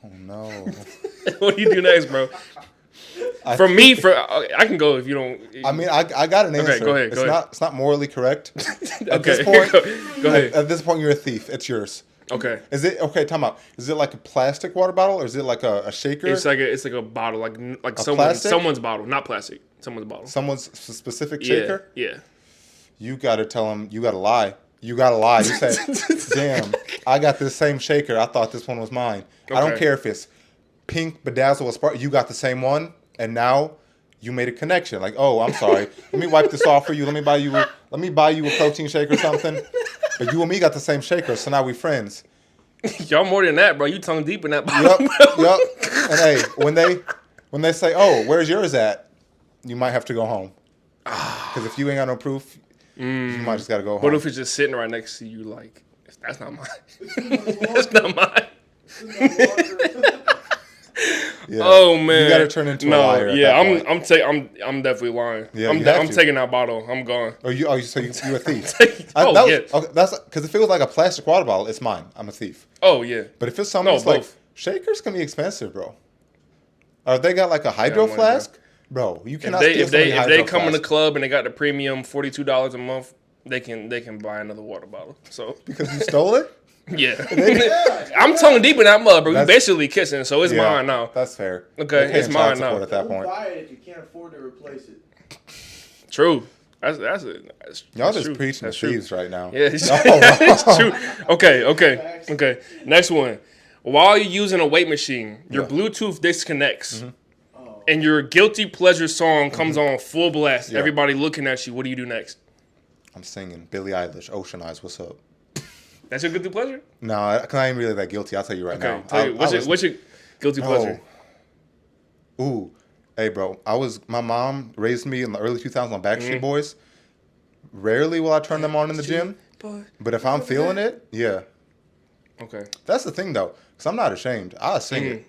Oh no. What do you do next, bro? I can go if you don't. I mean, I got an answer. Okay, go ahead. It's not morally correct. At Okay, this point, go ahead. At this point, you're a thief. It's yours. Okay. Is it okay? Time out. Is it like a plastic water bottle or is it like a shaker? It's like a bottle, like plastic? someone's bottle, not plastic. Someone's bottle. Someone's specific shaker. Yeah. You got to tell them. You got to lie. You got to lie. You say, "Damn, I got this same shaker. I thought this one was mine. I don't Okay. care if it's pink, bedazzled, or spark. You got the same one, and now you made a connection. Like, oh, I'm sorry. Let me wipe this off for you. Let me buy you a protein shake or something. But you and me got the same shaker, so now we friends. Y'all more than that, bro. You tongue deep in that bottle. Yep. And hey, when they say, "Oh, where's yours at?" You might have to go home. Because if you ain't got no proof, You might just gotta go home. What if it's just sitting right next to you? Like, that's not mine. That's not mine. Yeah. Oh man, you gotta turn into a liar. Yeah, at that point. I'm definitely lying. Yeah, I'm you have to. taking that bottle. I'm gone. So you a thief? Yeah. Okay, that's because if it was like a plastic water bottle, it's mine. I'm a thief. Oh yeah. But if it's something that's like shakers, can be expensive, bro. Or if they got like a hydro flask, bro, you cannot. If they come in the club and they got the premium $42 a month, they can buy another water bottle. So because you stole it. Yeah. I'm tongue deep in that mud, bro. You basically kissing, so it's mine now. That's fair. Okay, it's mine now. At that point. Don't buy it if you can't afford to replace it. True. That's Y'all just preaching to thieves right now. Yeah, it's true. Okay. Next one. While you're using a weight machine, your Bluetooth disconnects, and your guilty pleasure song comes on full blast. Yeah. Everybody looking at you. What do you do next? I'm singing Billie Eilish, Ocean Eyes. What's up? That's your guilty pleasure? No, because I ain't really that guilty. I'll tell you right now. What's your guilty pleasure? Ooh. Hey, bro. My mom raised me in the early 2000s on Backstreet Boys. Rarely will I turn them on in the gym. But if I'm feeling it, yeah. Okay. That's the thing, though. Because I'm not ashamed. I'll sing it.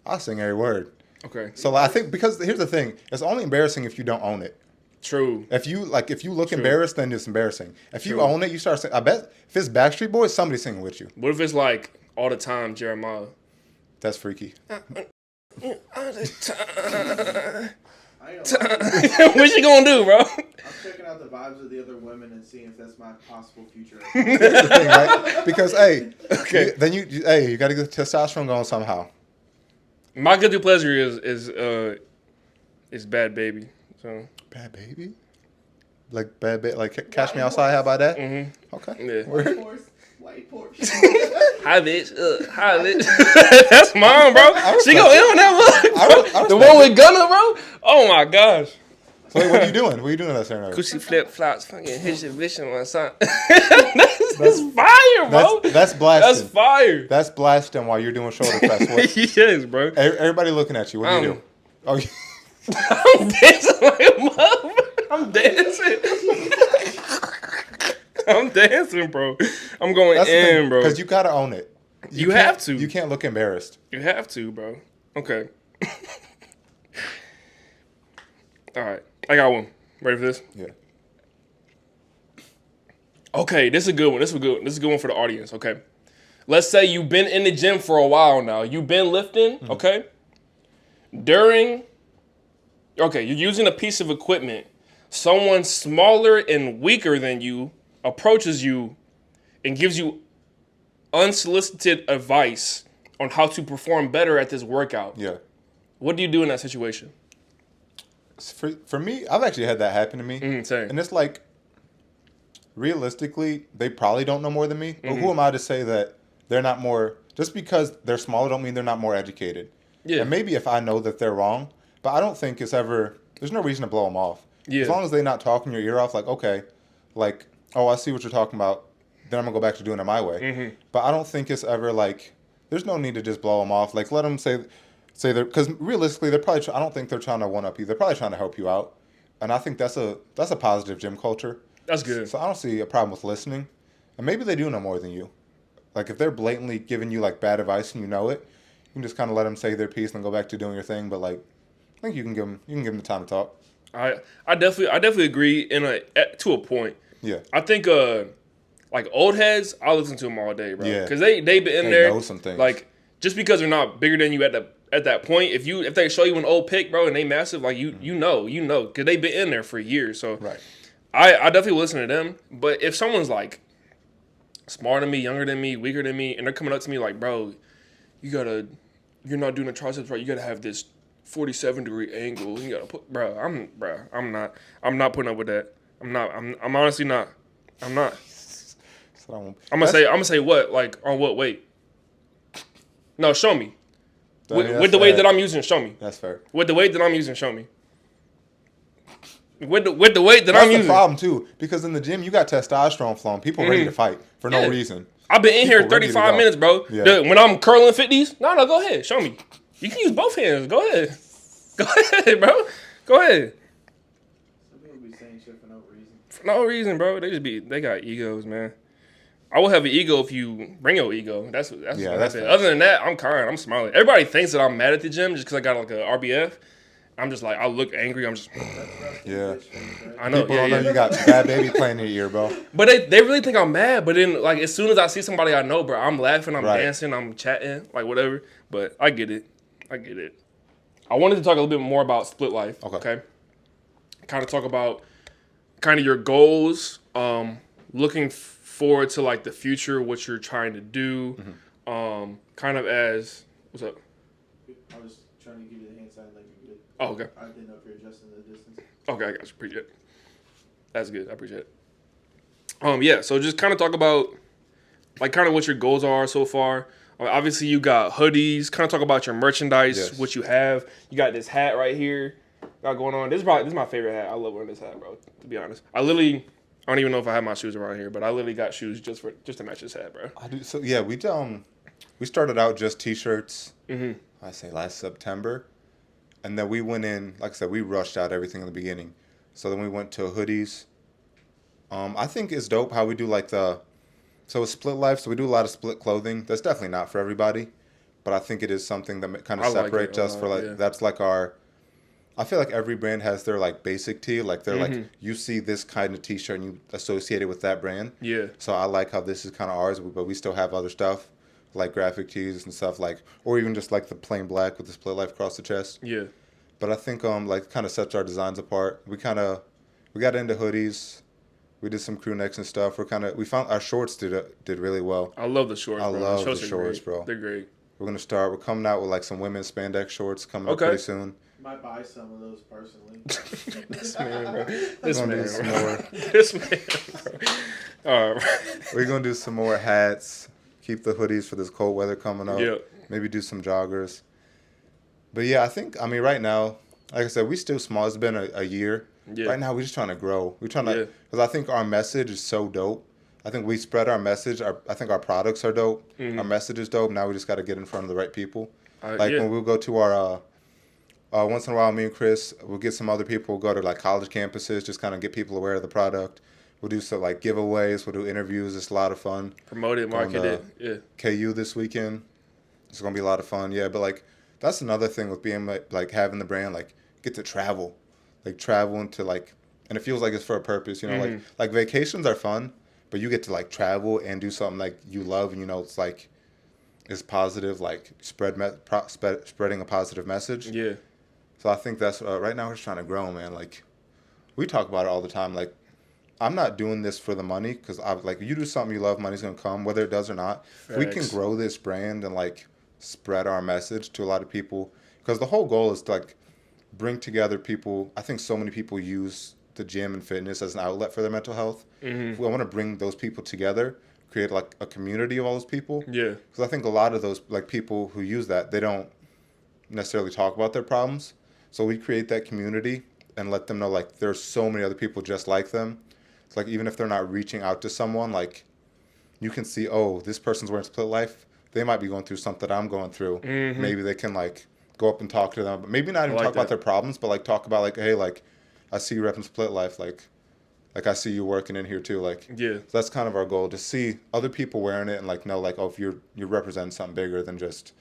I'll sing every word. Okay. So I think, because here's the thing. It's only embarrassing if you don't own it. True. If you look embarrassed, then it's embarrassing. If you own it, you start singing. I bet if it's Backstreet Boys, somebody's singing with you. What if it's like all the time, Jeremiah? That's freaky. All the time. What you gonna do, bro? I'm checking out the vibes of the other women and seeing if that's my possible future. That's the thing, right? Because then you got to get the testosterone going somehow. My guilty pleasure is Bad Baby. So. Bad Baby? Like Bad Baby, like Catch Me Outside, how about that? Mm-hmm. Okay. Yeah. White horse. Hi, bitch. Hi, bitch. That's mine, bro. She go in on that one. The one with Gunna, bro? Oh, my gosh. So wait, what are you doing? What are you doing in that scenario? Coochie flip-flops, fucking hit your bitch on my son. That's fire, bro. That's blasting. That's fire. That's blasting while you're doing shoulder press. Yes, bro. Everybody looking at you. What do you do? Oh, I'm dancing like a mother. I'm dancing. I'm dancing, bro. I'm going in, bro. Because you got to own it. You have to. You can't look embarrassed. You have to, bro. Okay. All right. I got one. Ready for this? Yeah. Okay, this is a good one. This is a good one for the audience, okay? Let's say you've been in the gym for a while now. You've been lifting, okay? You're using a piece of equipment. Someone smaller and weaker than you approaches you and gives you unsolicited advice on how to perform better at this workout. Yeah. What do you do in that situation? For me, I've actually had that happen to me. Same. And it's like, realistically, they probably don't know more than me. But who am I to say that they're not more, just because they're smaller don't mean they're not more educated. Yeah. And maybe if I know that they're wrong, but I don't think there's no reason to blow them off. Yeah. As long as they're not talking your ear off, like, okay, like, oh, I see what you're talking about, then I'm going to go back to doing it my way. Mm-hmm. But I don't think it's ever like, there's no need to just blow them off. Like, let them say they're, because realistically, they're probably, I don't think they're trying to one-up you. They're probably trying to help you out. And I think that's a positive gym culture. That's good. So I don't see a problem with listening. And maybe they do know more than you. Like, if they're blatantly giving you, like, bad advice and you know it, you can just kind of let them say their piece and go back to doing your thing. But, like, I think you can give them the time to talk. I definitely agree to a point. Yeah. I think like old heads, I listen to them all day, bro. Yeah. Because they been in there. Know some things. Like, just because they're not bigger than you at that point, if they show you an old pic, bro, and they massive, like you know, because they been in there for years. So right. I definitely listen to them. But if someone's like smarter than me, younger than me, weaker than me, and they're coming up to me like, bro, you're not doing the triceps right. You gotta have this 47-degree angle. You gotta put, I'm not putting up with that. I'm honestly not. I'm not. I'm gonna say what? Like, on what weight? No, show me. With the weight that I'm using, show me. That's fair. With the weight that I'm using, show me. With the weight that I'm using. That's the problem too, because in the gym you got testosterone flowing. People ready to fight for no reason. I've been in here 35 minutes, bro. Yeah. When I'm curling 50s, no, go ahead, show me. You can use both hands. Go ahead. Go ahead, bro. Go ahead. Some people be saying shit for no reason. For no reason, bro. They got egos, man. I will have an ego if you bring your ego. That's Yeah, that's that's it. facts. Other than that, I'm kind. I'm smiling. Everybody thinks that I'm mad at the gym just because I got like a RBF. I'm just like, I look angry. I'm just, Yeah. I know. People Yeah, don't know yeah. you got Bad Baby playing in your ear, bro. But they really think I'm mad. But then, like, as soon as I see somebody I know, bro, I'm laughing, I'm Right. dancing, I'm chatting, like, whatever. But I get it. I wanted to talk a little bit more about Split Life. Okay. Kind of talk about kind of your goals, looking forward to, like, the future, what you're trying to do, kind of as, what's up? I was trying to give you the hand sign like you did. Oh, okay. I didn't know if you're adjusting the distance. Okay, I got you. Appreciate it. That's good. I appreciate it. Yeah, so just kind of talk about, like, kind of what your goals are so far. Obviously, you got hoodies. Kind of talk about your merchandise, Yes. what you have. You got this hat right here got going on. This is my favorite hat. I love wearing this hat, bro, to be honest. I don't even know if I have my shoes around here, but I literally got shoes just to match this hat, bro. I do. So yeah, we started out just t-shirts. I say last September, and then we went in. Like I said, we rushed out everything in the beginning. So then we went to hoodies. I think it's dope how we do like so it's Split Life. So we do a lot of split clothing. That's definitely not for everybody, but I think it is something that kind of I like separates it a us for lot, like yeah. that's like our. I feel like every brand has their like basic tee. Like they're like you see this kind of t-shirt and you associate it with that brand. Yeah. So I like how this is kind of ours, but we still have other stuff like graphic tees and stuff like, or even just like the plain black with the Split Life across the chest. Yeah. But I think like kind of sets our designs apart. We got into hoodies. We did some crew necks and stuff. We found our shorts did really well. I love the shorts, I bro. love the are shorts, great. bro. They're great. We're coming out with like some women's spandex shorts coming up Okay. pretty soon. Might buy some of those personally. This man, bro. We're gonna do some more. This man, bro. All right. We're gonna do some more hats. Keep the hoodies for this cold weather coming up. Yeah. Maybe do some joggers. But yeah, right now, like I said, we still small. It's been a year. Yeah. Right now, we're just trying to grow. We're trying to, because I think our message is so dope. I think we spread our message. I think our products are dope. Our message is dope. Now we just got to get in front of the right people. When we'll go to our, once in a while, me and Chris, we'll get some other people, we'll go to like college campuses, just kind of get people aware of the product. We'll do some like giveaways. We'll do interviews. It's a lot of fun. Promote it, market it. Yeah. KU this weekend. It's gonna be a lot of fun. Yeah, but like that's another thing with being like having the brand, like get to travel, like travel into like, and it feels like it's for a purpose. You know, like vacations are fun, but you get to like travel and do something like you love, and you know it's like it's positive, like spreading a positive message. Yeah. So I think that's right now we're just trying to grow, man. Like we talk about it all the time. Like I'm not doing this for the money because like you do something you love, money's gonna come whether it does or not. Facts. We can grow this brand and like spread our message to a lot of people because the whole goal is to like bring together people. I think so many people use the gym and fitness as an outlet for their mental health. I want to bring those people together, create like a community of all those people. Yeah. Because I think a lot of those like people who use that, they don't necessarily talk about their problems. So we create that community and let them know like there's so many other people just like them. It's like even if they're not reaching out to someone, like you can see, oh, this person's wearing Split Life. They might be going through something I'm going through. Maybe they can like go up and talk to them, but maybe not even talk about their problems, but like talk about like, hey, like I see you repping Split Life, like I see you working in here too, like Yeah. So that's kind of our goal, to see other people wearing it and like know like, oh, if you're representing something bigger than just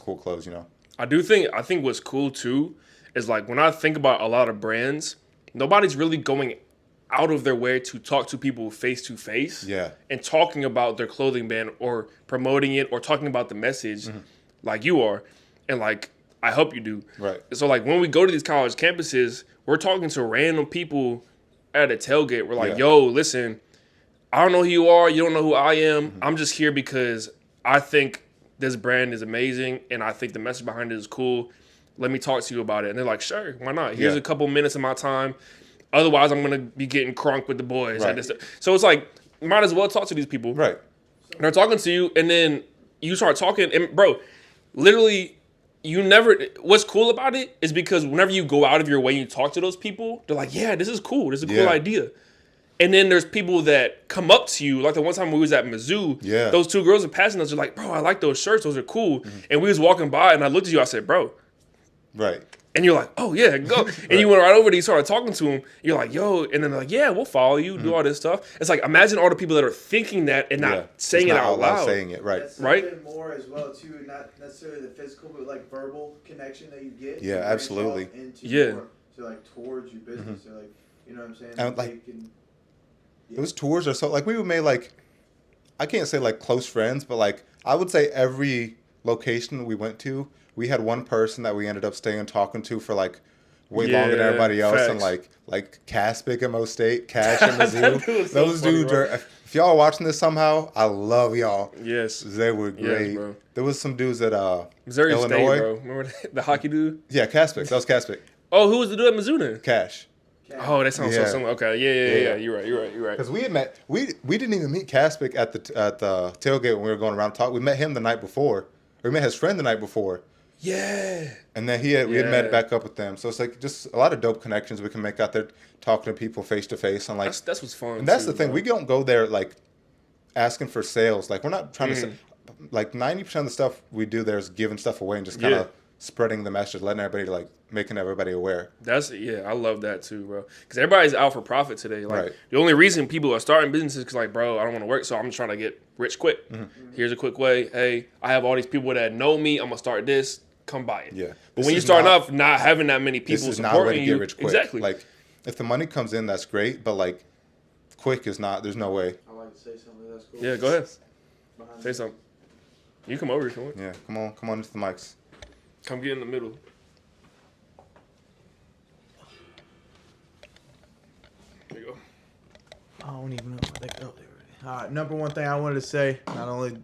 cool clothes, you know. I think what's cool too is like when I think about a lot of brands, nobody's really going out of their way to talk to people face to face. Yeah. And talking about their clothing brand or promoting it or talking about the message like you are. And like I hope you do. Right. So like when we go to these college campuses, we're talking to random people at a tailgate. We're like, yo, listen, I don't know who you are. You don't know who I am. I'm just here because I think this brand is amazing and I think the message behind it is cool. Let me talk to you about it. And they're like, sure, why not? Here's a couple minutes of my time. Otherwise, I'm going to be getting crunk with the boys. Right. So it's like, might as well talk to these people. Right. They're talking to you, and then you start talking. And, bro, literally, what's cool about it is because whenever you go out of your way and you talk to those people, they're like, yeah, this is cool. This is a cool idea. And then there's people that come up to you, like the one time we was at Mizzou, those two girls were passing us, they're like, bro, I like those shirts. Those are cool. And we was walking by, and I looked at you, I said, bro. Right. And you're like, oh yeah, go. And you went right over there, you started talking to him. You're like, yo, and then they're like, yeah, we'll follow you, do all this stuff. It's like, imagine all the people that are thinking that and not saying it out loud. Saying it, right. That's right. More as well too, not necessarily the physical, but like verbal connection that you get. Yeah, absolutely. Towards your business. So like, you know what I'm saying? And like, those tours are so like we made like, I can't say like close friends, but like I would say every location we went to, we had one person that we ended up staying and talking to for like way longer than everybody else. Facts. And like Caspic in Mo State, Cash in Mizzou. Those dudes are, if y'all are watching this somehow, I love y'all. Yes. They were great. Yes, bro. There was some dudes at Missouri Illinois. State, bro. Remember the hockey dude? Yeah, Caspic. That was Caspic. Oh, who was the dude at Mizzou then? Cash. Oh, that sounds so similar. Okay, yeah. You're right. Because we had met, we didn't even meet Caspic at the tailgate when we were going around to talk. We met him the night before. Or we met his friend the night before. Yeah. And then we had met back up with them. So it's like just a lot of dope connections we can make out there talking to people face to face. And like that's what's fun. And that's the thing. Bro. We don't go there like asking for sales. Like we're not trying to like 90% of the stuff we do there is giving stuff away and just kind of spreading the message, letting everybody like making everybody aware. I love that too, bro. Because everybody's out for profit today. Like the only reason people are starting businesses is because like, bro, I don't want to work, so I'm trying to get rich quick. Here's a quick way. Hey, I have all these people that know me. I'm gonna start this. Come buy it. Yeah. But when you start off not having that many people supporting you, rich quick. Exactly. Like if the money comes in, that's great. But like quick is not. There's no way. I like to say something. That's cool. Yeah, go ahead. Say something. You come over if you want. Yeah, come on into the mics. Come get in the middle. There you go. I don't even know where they go. Number one thing I wanted to say, not only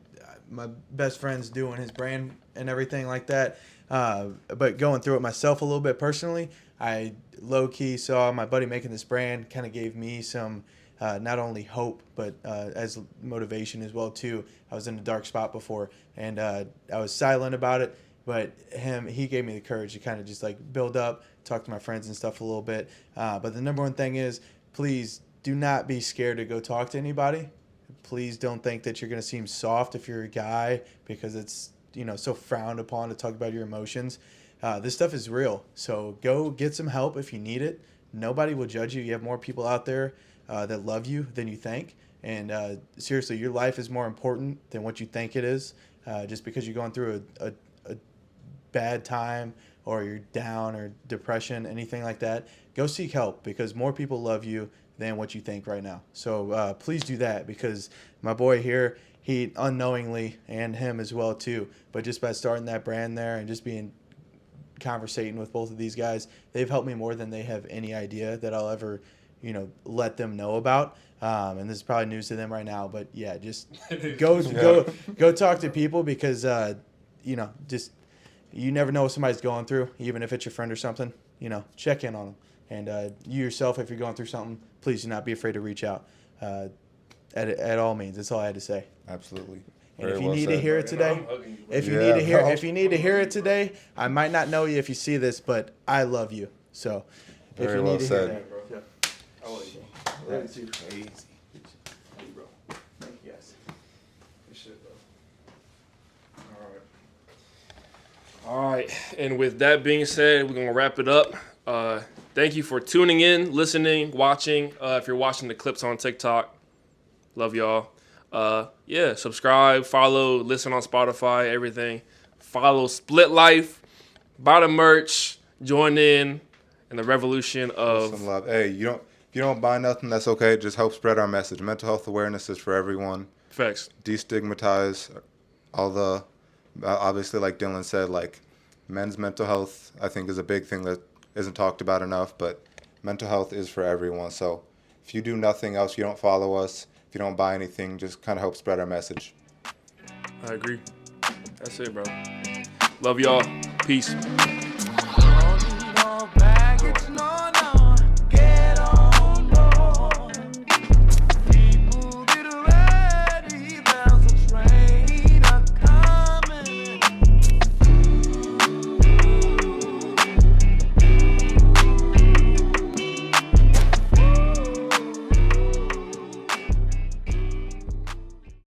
my best friend's doing his brand and everything like that, but going through it myself a little bit personally, I low-key saw my buddy making this brand, kind of gave me some not only hope, but as motivation as well too. I was in a dark spot before, and I was silent about it, but he gave me the courage to kind of just like build up, talk to my friends and stuff a little bit. But the number one thing is, please do not be scared to go talk to anybody. Please don't think that you're going to seem soft if you're a guy, because it's, so frowned upon to talk about your emotions. This stuff is real. So go get some help if you need it. Nobody will judge you. You have more people out there that love you than you think. And seriously, your life is more important than what you think it is. Just because you're going through a bad time or you're down or depression, anything like that, go seek help, because more people love you than what you think right now. So please do that, because my boy here, he unknowingly, and him as well too, but just by starting that brand there and just being conversating with both of these guys, they've helped me more than they have any idea that I'll ever let them know about. And this is probably news to them right now, but yeah, just go talk to people, because just you never know what somebody's going through, even if it's your friend or something. Check in on them. And you yourself, if you're going through something, please do not be afraid to reach out. At all means. That's all I had to say. Absolutely. And if you need to hear it today, if you need to hear it today, I might not know you if you see this, but I love you. So if you need to hear that, bro. Yeah. I love you, bro. That's too crazy. Hey, bro. Thank you guys. Good shit, bro. All right. And with that being said, we're gonna wrap it up. Thank you for tuning in, listening, watching. If you're watching the clips on TikTok, love y'all. Subscribe, follow, listen on Spotify, everything. Follow Split Life, buy the merch, join in the revolution of some love. Hey, if you don't buy nothing, that's okay. Just help spread our message. Mental health awareness is for everyone. Facts. Destigmatize all the, obviously, like Dylan said, like men's mental health, I think, is a big thing that isn't talked about enough, but mental health is for everyone. So if you do nothing else, you don't follow us, if you don't buy anything, just kind of help spread our message. I agree. That's it, bro. Love y'all. Peace.